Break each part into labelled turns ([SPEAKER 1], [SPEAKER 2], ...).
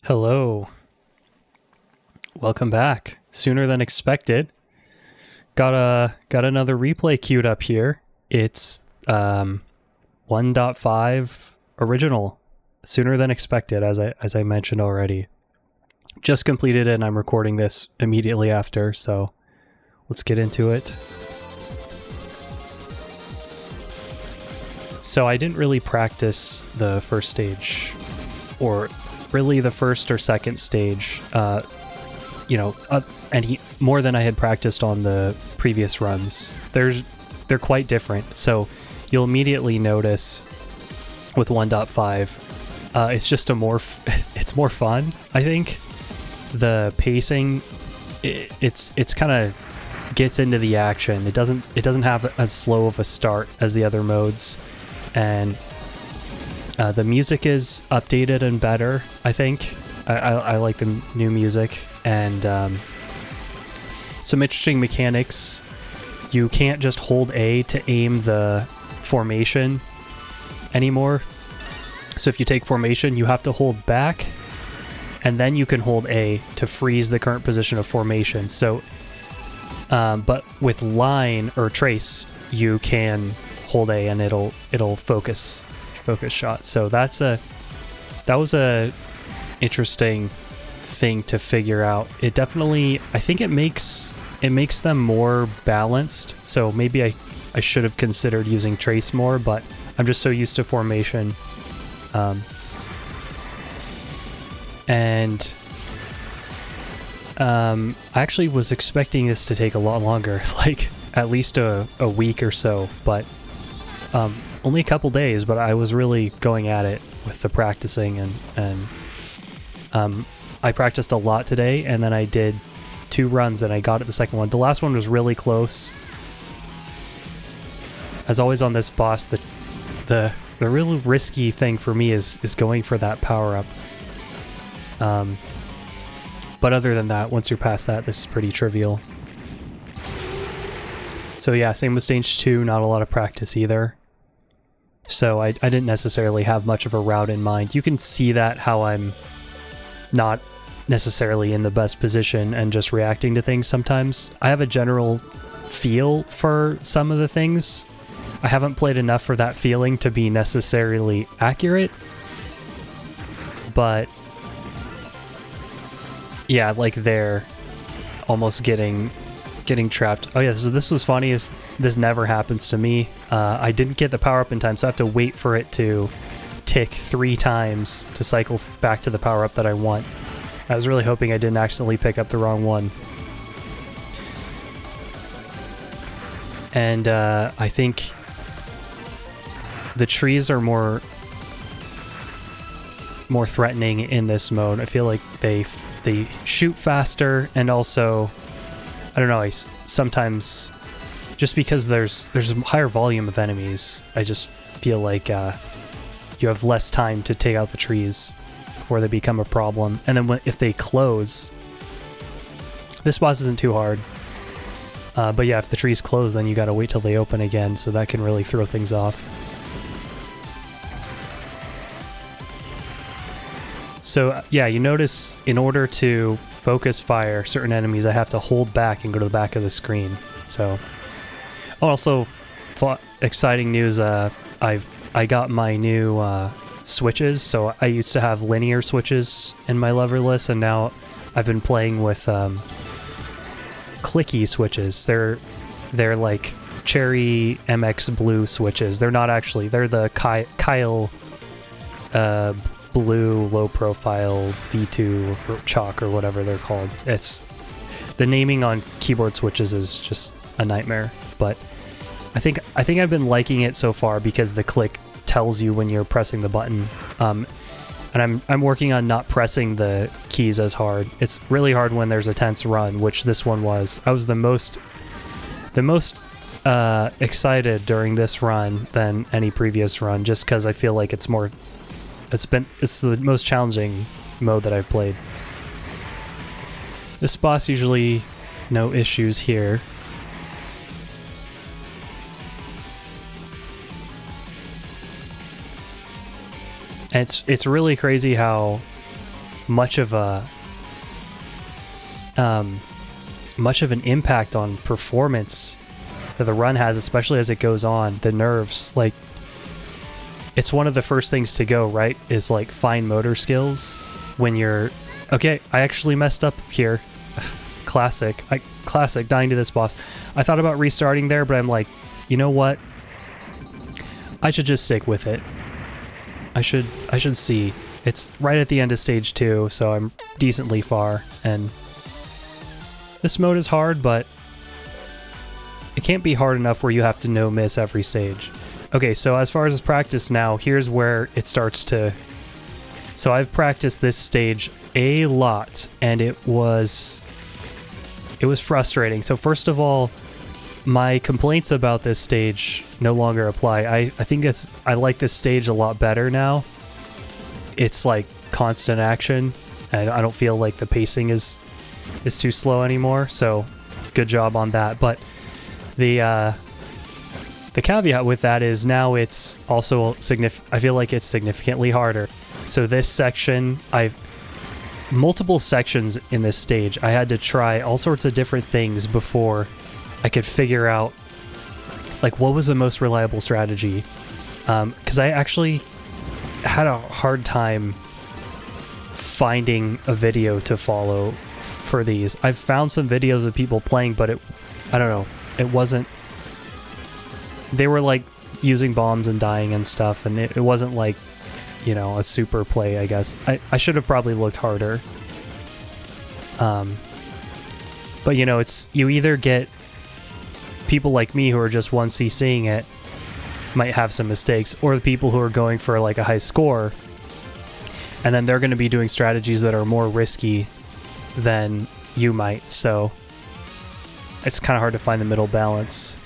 [SPEAKER 1] Hello. Welcome back. Sooner than expected. Got another replay queued up here. It's 1.5 original. Sooner than expected, as I mentioned already. Just completed it and I'm recording this immediately after, so let's get into it. So I didn't really practice the first stage, or really the first or second stage, more than I had practiced on the previous runs. They're quite different, so you'll immediately notice with 1.5, it's just it's more fun. I think the pacing, it's kind of gets into the action. It doesn't have as slow of a start as the other modes, and the music is updated and better, I think. I like the new music, and some interesting mechanics. You can't just hold A to aim the formation anymore. So if you take formation, you have to hold back, and then you can hold A to freeze the current position of formation. So, but with line or trace, you can hold A and it'll focus shot. So that was a interesting thing to figure out. It definitely, I think it makes them more balanced. So maybe I should have considered using trace more, but I'm just so used to formation. I actually was expecting this to take a lot longer, like at least a week or so, but only a couple days, but I was really going at it with the practicing, and I practiced a lot today, and then I did 2 runs and I got it the second one. The last one was really close. As always on this boss, the real risky thing for me is going for that power-up. But other than that, once you're past that, this is pretty trivial. So yeah, same with stage 2, not a lot of practice either. So I didn't necessarily have much of a route in mind. You can see that how I'm not necessarily in the best position and just reacting to things sometimes. I have a general feel for some of the things. I haven't played enough for that feeling to be necessarily accurate. But yeah, like they're almost getting trapped. Oh yeah, this was funny. This never happens to me. I didn't get the power up in time, so I have to wait for it to tick 3 times to cycle back to the power up that I want. I was really hoping I didn't accidentally pick up the wrong one. And I think the trees are more threatening in this mode. I feel like they shoot faster, and also I don't know, I sometimes, just because there's a higher volume of enemies, I just feel like you have less time to take out the trees before they become a problem. And then if they close, this boss isn't too hard. But yeah, if the trees close, then you gotta wait till they open again, so that can really throw things off. So yeah, you notice in order to focus fire certain enemies, I have to hold back and go to the back of the screen. So, also, exciting news, I got my new switches. So I used to have linear switches in my lever list, and now I've been playing with clicky switches. They're like cherry MX blue switches. They're not actually, they're the Kyle blue low profile V2 or chalk or whatever they're called. It's the naming on keyboard switches is just a nightmare, but I think I've been liking it so far because the click tells you when you're pressing the button, and I'm working on not pressing the keys as hard. It's really hard when there's a tense run, which this one was. I was the most excited during this run than any previous run, just because I feel like it's the most challenging mode that I've played. This boss usually no issues here. And it's really crazy how much of an impact on performance that the run has, especially as it goes on. The nerves, like, it's one of the first things to go, right? Is like fine motor skills when you're okay. I actually messed up here. Classic dying to this boss. I thought about restarting there, but I'm like, you know what? I should just stick with it. I should see. It's right at the end of stage 2, so I'm decently far, and this mode is hard, but it can't be hard enough where you have to no-miss every stage. Okay, so as far as practice now, here's where it starts to... So I've practiced this stage a lot, and it was frustrating. So first of all, my complaints about this stage no longer apply. I think I like this stage a lot better now. It's like constant action, and I don't feel like the pacing is too slow anymore, so good job on that. But the caveat with that is now it's also I feel like it's significantly harder. So this section, multiple sections in this stage, I had to try all sorts of different things before I could figure out like what was the most reliable strategy. Because I actually had a hard time finding a video to follow for these. I've found some videos of people playing, but I don't know, it wasn't... They were like using bombs and dying and stuff, and it wasn't like, you know, a super play, I guess. I should have probably looked harder. But you know, you either get people like me who are just 1C-ing it might have some mistakes, or the people who are going for like a high score, and then they're going to be doing strategies that are more risky than you might, so it's kind of hard to find the middle balance.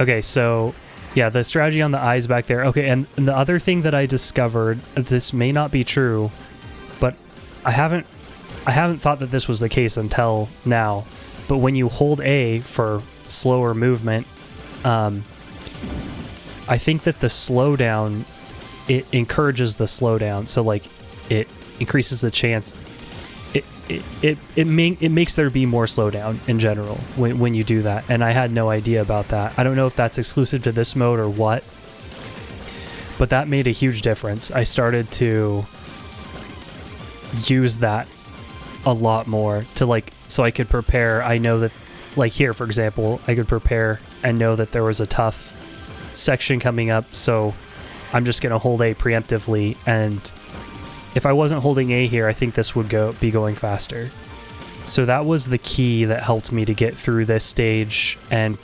[SPEAKER 1] Okay, so yeah, the strategy on the eyes back there. Okay, and the other thing that I discovered, this may not be true, but I haven't thought that this was the case until now, but when you hold A for slower movement, I think that the slowdown, it encourages the slowdown, so like it increases the chance. It makes there be more slowdown in general when you do that, and I had no idea about that. I don't know if that's exclusive to this mode or what, but that made a huge difference. I started to use that a lot more to like, so I could prepare. I know that, like here for example, I could prepare and know that there was a tough section coming up, so I'm just gonna hold A preemptively, and if I wasn't holding A here, I think this would be going faster. So that was the key that helped me to get through this stage, and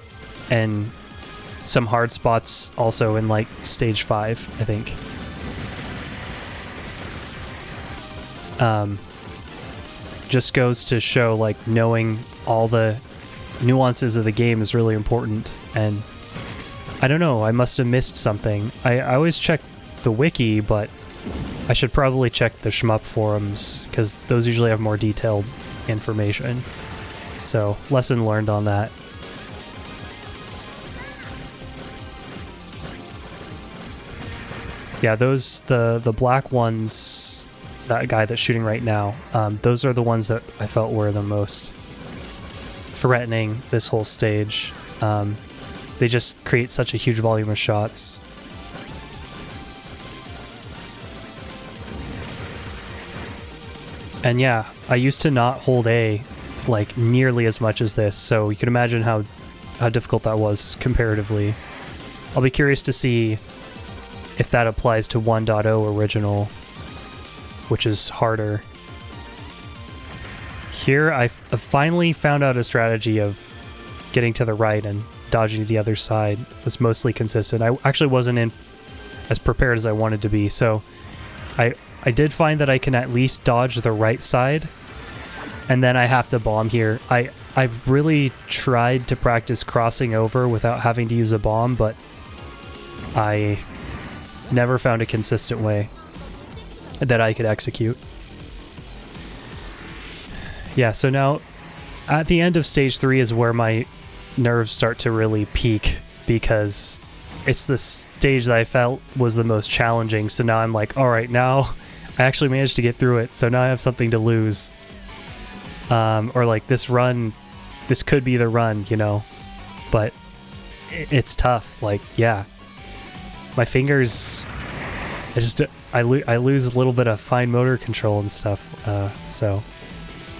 [SPEAKER 1] some hard spots also in like stage 5, I think. Just goes to show like knowing all the nuances of the game is really important, and I don't know, I must have missed something. I always check the wiki, but I should probably check the shmup forums, because those usually have more detailed information. So, lesson learned on that. Yeah, the black ones, that guy that's shooting right now, those are the ones that I felt were the most threatening this whole stage. They just create such a huge volume of shots. And yeah, I used to not hold A like nearly as much as this, so you can imagine how difficult that was comparatively. I'll be curious to see if that applies to 1.0 original, which is harder. Here, I've finally found out a strategy of getting to the right and dodging to the other side. It was mostly consistent. I actually wasn't as prepared as I wanted to be, so I did find that I can at least dodge the right side, and then I have to bomb here. I've really tried to practice crossing over without having to use a bomb, but I never found a consistent way that I could execute. Yeah, so now at the end of stage 3 is where my nerves start to really peak, because it's the stage that I felt was the most challenging. So now I'm like, all right, now I actually managed to get through it, so now I have something to lose. Or like this run, this could be the run, you know, but it's tough. Like, yeah, my fingers, I lose a little bit of fine motor control and stuff. So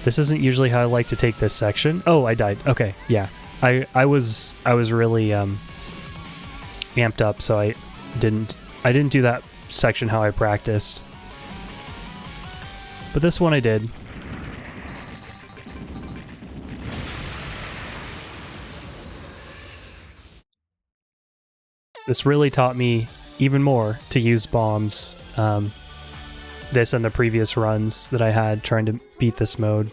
[SPEAKER 1] this isn't usually how I like to take this section. Oh, I died. Okay, yeah, I was really amped up, so I didn't do that section how I practiced. But this one I did. This really taught me even more to use bombs. This and the previous runs that I had trying to beat this mode.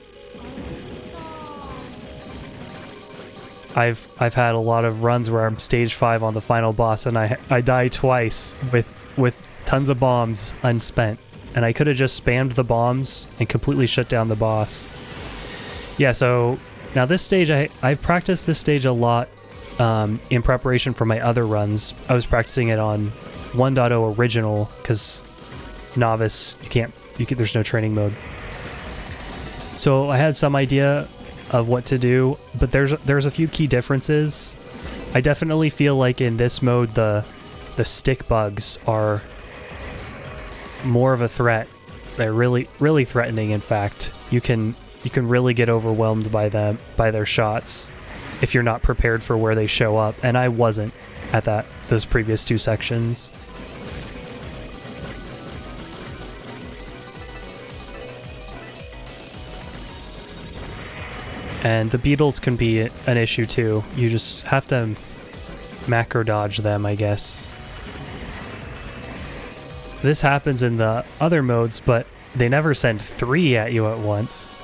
[SPEAKER 1] I've had a lot of runs where I'm stage 5 on the final boss and I die twice with tons of bombs unspent. And I could have just spammed the bombs and completely shut down the boss. Yeah, so now this stage, I've practiced this stage a lot in preparation for my other runs. I was practicing it on 1.0 original because novice, there's no training mode. So I had some idea of what to do, but there's a few key differences. I definitely feel like in this mode the stick bugs are more of a threat. They're really threatening. In fact, you can really get overwhelmed by their shots if you're not prepared for where they show up, and I wasn't at those previous 2 sections. And the beetles can be an issue too. You just have to macro dodge them, I guess. This happens in the other modes, but they never send 3 at you at once.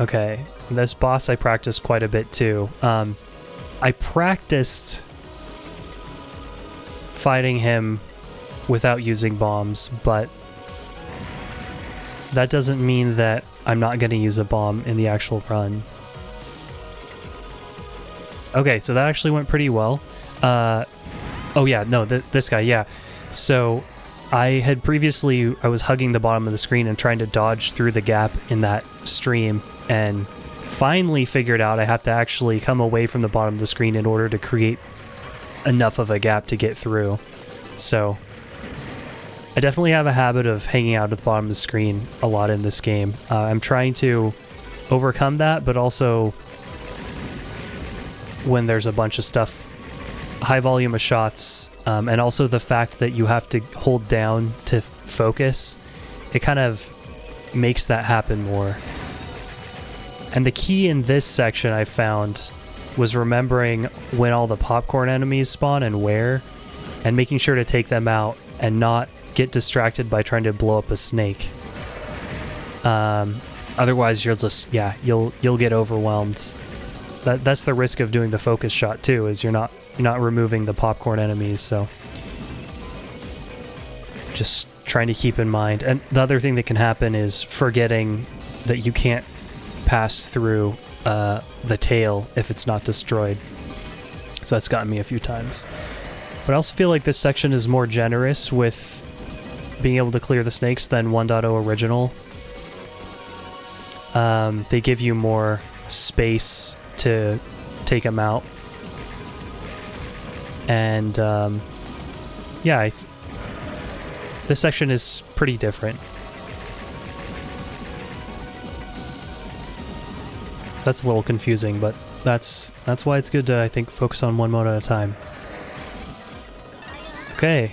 [SPEAKER 1] Okay, this boss I practiced quite a bit too. I practiced fighting him without using bombs, but that doesn't mean that I'm not going to use a bomb in the actual run. Okay, so that actually went pretty well. Oh yeah, no, this guy, yeah. So I was hugging the bottom of the screen and trying to dodge through the gap in that stream, and finally figured out I have to actually come away from the bottom of the screen in order to create enough of a gap to get through. So I definitely have a habit of hanging out at the bottom of the screen a lot in this game. I'm trying to overcome that, but also when there's a bunch of stuff, high volume of shots, and also the fact that you have to hold down to focus, it kind of makes that happen more. And the key in this section I found was remembering when all the popcorn enemies spawn and where, and making sure to take them out and not get distracted by trying to blow up a snake. Otherwise you'll just, yeah, you'll get overwhelmed. That's the risk of doing the focus shot too, is you're not removing the popcorn enemies, so just trying to keep in mind. And the other thing that can happen is forgetting that you can't pass through the tail if it's not destroyed. So that's gotten me a few times. But I also feel like this section is more generous with being able to clear the snakes than 1.0 original. They give you more space to take them out. And yeah, this section is pretty different. So that's a little confusing, but that's why it's good to, I think, focus on one mode at a time. Okay,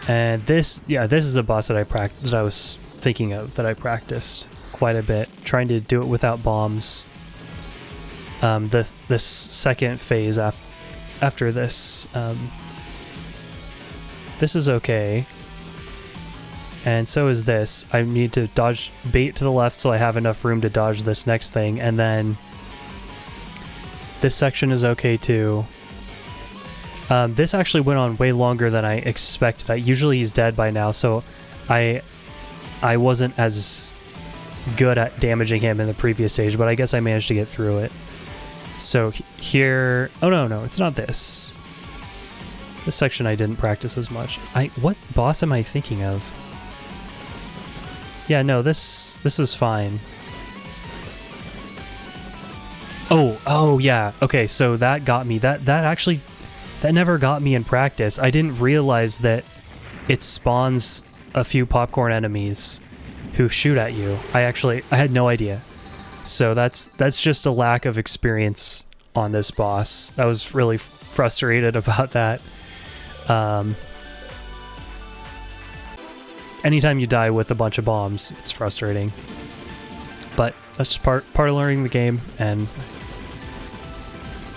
[SPEAKER 1] and this is a boss that I was thinking of, that I practiced quite a bit, trying to do it without bombs. This second phase after this, this is okay, and so is this. I need to dodge bait to the left so I have enough room to dodge this next thing, and then this section is okay too. This actually went on way longer than I expected. Usually he's dead by now, so I wasn't as good at damaging him in the previous stage, but I guess I managed to get through it. So here, oh no, it's not this. This section I didn't practice as much. What boss am I thinking of? Yeah, no, this is fine. Oh yeah. Okay, so that got me. That never got me in practice. I didn't realize that it spawns a few popcorn enemies who shoot at you. I had no idea. So that's just a lack of experience on this boss. I was really frustrated about that. Anytime you die with a bunch of bombs, it's frustrating. But that's just part of learning the game, and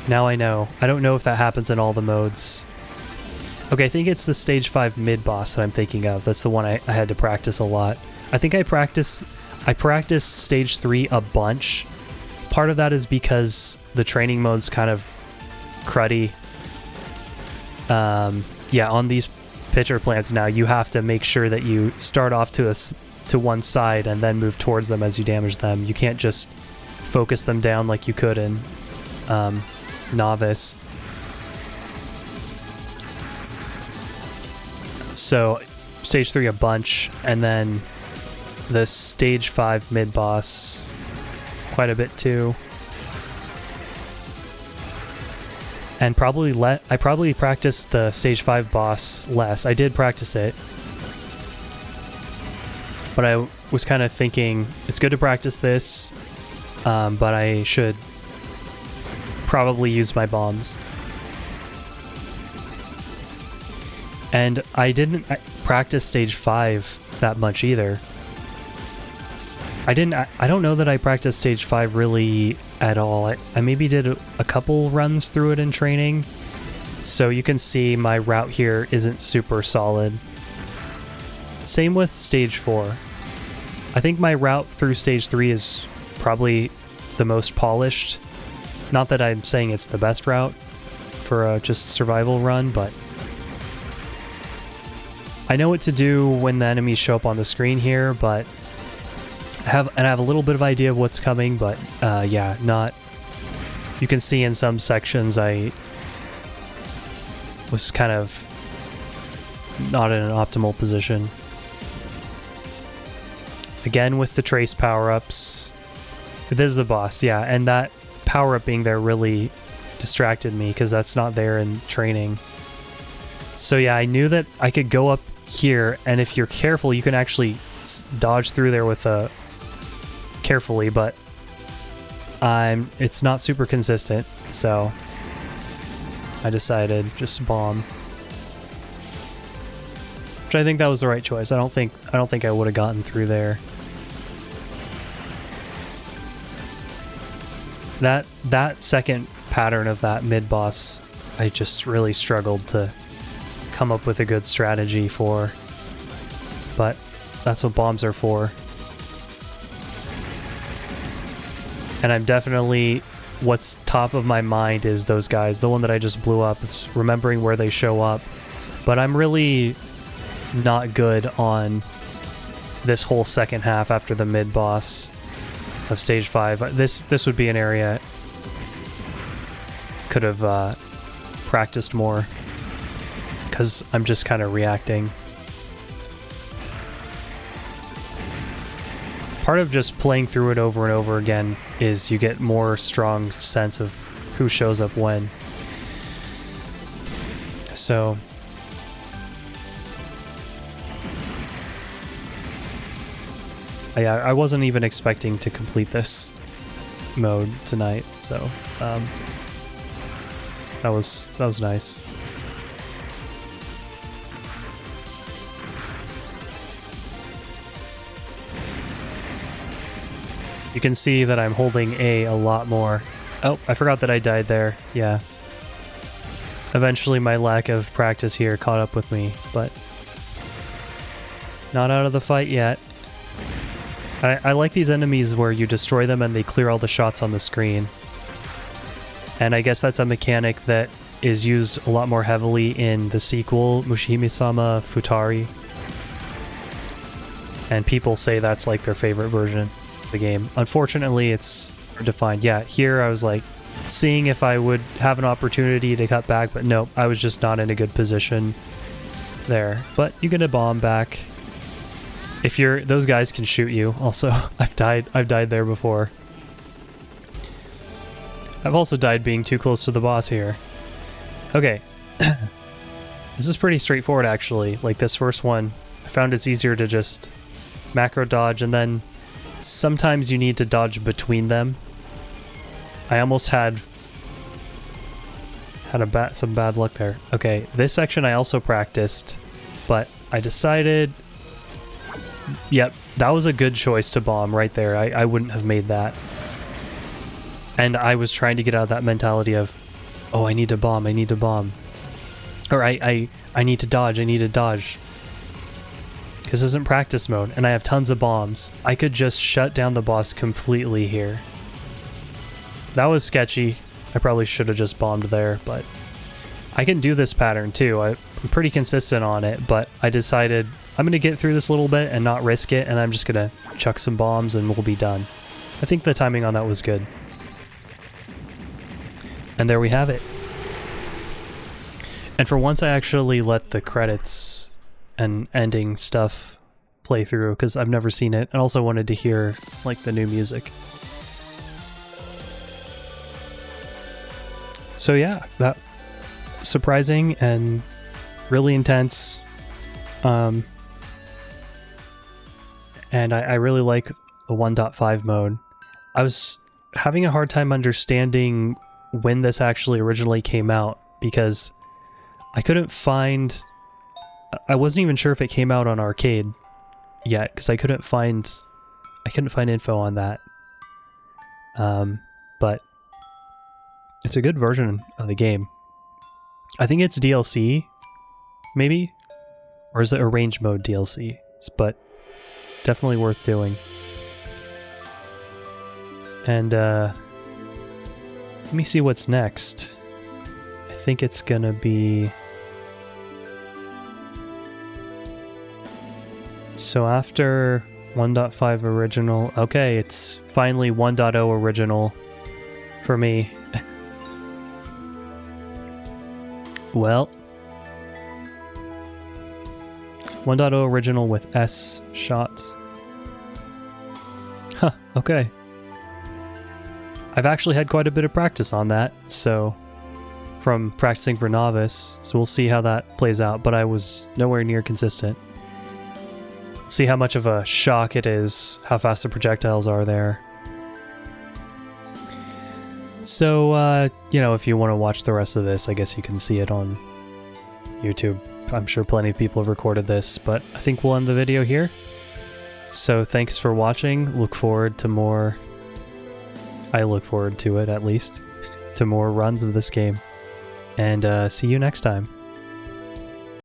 [SPEAKER 1] now I know. I don't know if that happens in all the modes. Okay, I think it's the stage 5 mid-boss that I'm thinking of. That's the one I had to practice a lot. I think I practiced stage 3 a bunch. Part of that is because the training mode's kind of cruddy. Yeah, on these pitcher plants now, you have to make sure that you start off to one side and then move towards them as you damage them. You can't just focus them down like you could in Novice. So stage 3 a bunch, and then the stage 5 mid-boss quite a bit too. And I probably practiced the stage 5 boss less. I did practice it, but I was kind of thinking it's good to practice this, but I should probably use my bombs. And I didn't practice stage 5 that much either. I don't know that I practiced stage 5 really at all. I maybe did a couple runs through it in training. So you can see my route here isn't super solid. Same with stage 4. I think my route through stage 3 is probably the most polished. Not that I'm saying it's the best route for a just survival run, but I know what to do when the enemies show up on the screen here, but I have a little bit of idea of what's coming, but yeah, not. You can see in some sections I was kind of not in an optimal position. Again with the trace power-ups. This is the boss, yeah, and that power-up being there really distracted me because that's not there in training. So yeah, I knew that I could go up here, and if you're careful, you can actually dodge through there with a carefully, but it's not super consistent, so I decided just bomb. Which I think that was the right choice. I don't think I would have gotten through there. That second pattern of that mid-boss, I just really struggled to come up with a good strategy for, but that's what bombs are for. And I'm definitely, what's top of my mind is those guys. The one that I just blew up, it's remembering where they show up. But I'm really not good on this whole second half after the mid-boss of stage 5. This would be an area could have practiced more, because I'm just kind of reacting. Part of just playing through it over and over again is you get more strong sense of who shows up when. So yeah, I wasn't even expecting to complete this mode tonight, so that was nice. You can see that I'm holding A lot more. Oh, I forgot that I died there. Yeah. Eventually my lack of practice here caught up with me, but not out of the fight yet. I like these enemies where you destroy them and they clear all the shots on the screen. And I guess that's a mechanic that is used a lot more heavily in the sequel, Mushihimesama Futari. And people say that's like their favorite version of the game. Unfortunately, it's hard to find. Yeah, here I was like, seeing if I would have an opportunity to cut back, but nope, I was just not in a good position there. But you get a bomb back. If you're, those guys can shoot you. Also, I've died there before. I've also died being too close to the boss here. Okay. This is pretty straightforward actually. Like this first one, I found it's easier to just macro dodge, and then sometimes you need to dodge between them. I almost had some bad luck there. Okay, this section I also practiced, but I decided, yep, that was a good choice to bomb right there. I wouldn't have made that. And I was trying to get out of that mentality of, oh, I need to bomb, I need to bomb. Or I need to dodge, I need to dodge. This isn't practice mode, and I have tons of bombs. I could just shut down the boss completely here. That was sketchy. I probably should have just bombed there, but I can do this pattern too. I'm pretty consistent on it, but I decided I'm going to get through this little bit and not risk it, and I'm just going to chuck some bombs and we'll be done. I think the timing on that was good. And there we have it. And for once I actually let the credits and ending stuff play through, because I've never seen it, and also wanted to hear like the new music. So yeah, that surprising and really intense. And I really like the 1.5 mode. I was having a hard time understanding when this actually originally came out, because I couldn't find... I wasn't even sure if it came out on arcade yet, because I couldn't find info on that. But it's a good version of the game. I think it's DLC, maybe? Or is it a range mode DLC? But definitely worth doing. And let me see what's next. I think it's gonna be... So after 1.5 original... Okay, it's finally 1.0 original for me. Well... 1.0 original with S shots. Huh, okay. I've actually had quite a bit of practice on that, so... From practicing for novice, so we'll see how that plays out, but I was nowhere near consistent. See how much of a shock it is, how fast the projectiles are there. So, you know, if you want to watch the rest of this, I guess you can see it on YouTube. I'm sure plenty of people have recorded this, but I think we'll end the video here. So thanks for watching. Look forward to more... I look forward to it, at least. To more runs of this game. And see you next time.